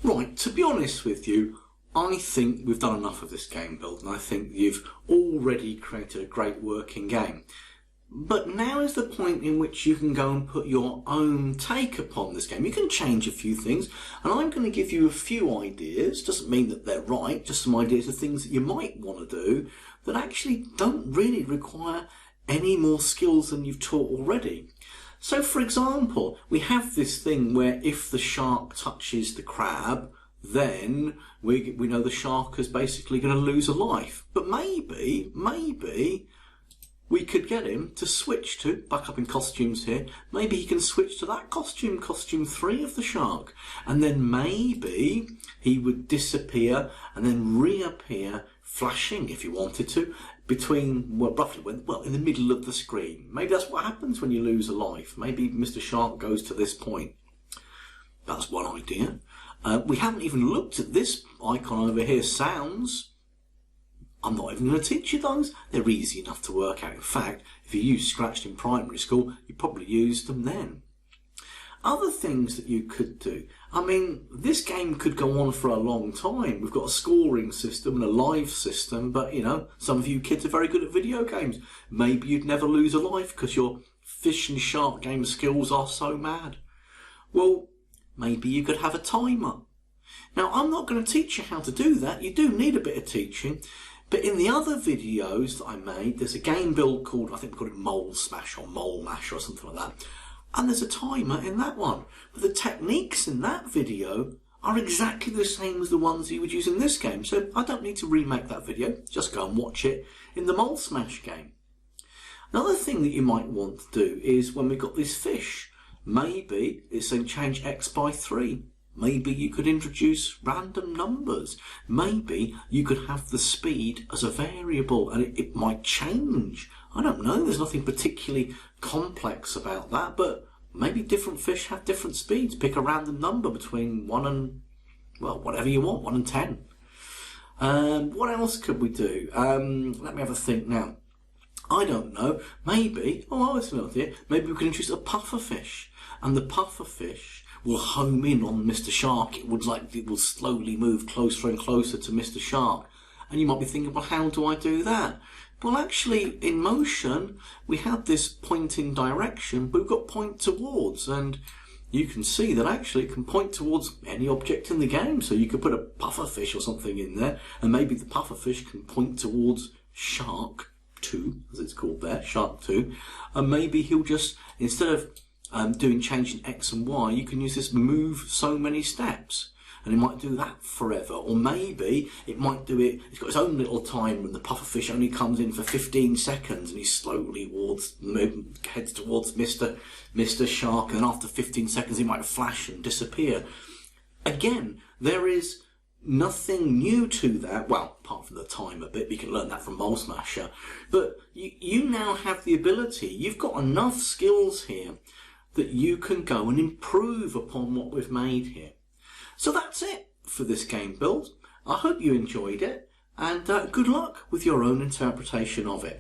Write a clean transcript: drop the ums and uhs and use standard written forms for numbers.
Right, to be honest with you, I think we've done enough of this game build, and I think you've already created a great working game. But now is the point in which you can go and put your own take upon this game. You can change a few things, and I'm going to give you a few ideas. Doesn't mean that they're right, just some ideas of things that you might want to do that actually don't really require any more skills than you've taught already. So, for example, we have this thing where if the shark touches the crab, then we know the shark is basically going to lose a life. But maybe we could get him to switch to, back up in costumes here, maybe he can switch to that costume 3 of the shark. And then maybe he would disappear and then reappear, flashing if you wanted to, between, well, roughly, in the middle of the screen. Maybe that's what happens when you lose a life. Maybe Mr. Shark goes to this point. That's one idea. We haven't even looked at this icon over here, sounds. I'm not even going to teach you those. They're easy enough to work out. In fact, if you used Scratch in primary school, you probably used them then. Other things that you could do. I mean, this game could go on for a long time. We've got a scoring system and a live system, but, you know, some of you kids are very good at video games. Maybe you'd never lose a life because your fish and shark game skills are so mad. Well, maybe you could have a timer. Now, I'm not going to teach you how to do that. You do need a bit of teaching. But in the other videos that I made, there's a game build called, I think we call it Mole Smash or Mole Mash or something like that. And there's a timer in that one. But the techniques in that video are exactly the same as the ones you would use in this game. So I don't need to remake that video. Just go and watch it in the Mole Smash game. Another thing that you might want to do is when we've got this fish, maybe it's saying change X by 3. Maybe you could introduce random numbers. Maybe you could have the speed as a variable and it might change. I don't know, there's nothing particularly complex about that, but maybe different fish have different speeds. Pick a random number between 1 and, well, whatever you want, 1 and 10. What else could we do? Let me have a think now. I don't know, maybe, it's an idea, maybe we could introduce a puffer fish. And the puffer fish will home in on Mr. Shark. It will slowly move closer and closer to Mr. Shark. And you might be thinking, well, how do I do that? Well, actually, in motion, we had this pointing direction, but we've got point towards, and you can see that actually it can point towards any object in the game. So you could put a puffer fish or something in there, and maybe the puffer fish can point towards Shark 2, as it's called there, Shark 2, and maybe he'll just, instead of doing changing X and Y, you can use this move so many steps, and it might do that forever. Or maybe it might do it, it's got its own little timer and the pufferfish only comes in for 15 seconds and he slowly heads towards Mr. Shark, and then after 15 seconds he might flash and disappear. Again, there is nothing new to that, well, apart from the timer bit, you can learn that from Mole Smasher, but you now have the ability, you've got enough skills here that you can go and improve upon what we've made here. So that's it for this game build. I hope you enjoyed it, and good luck with your own interpretation of it.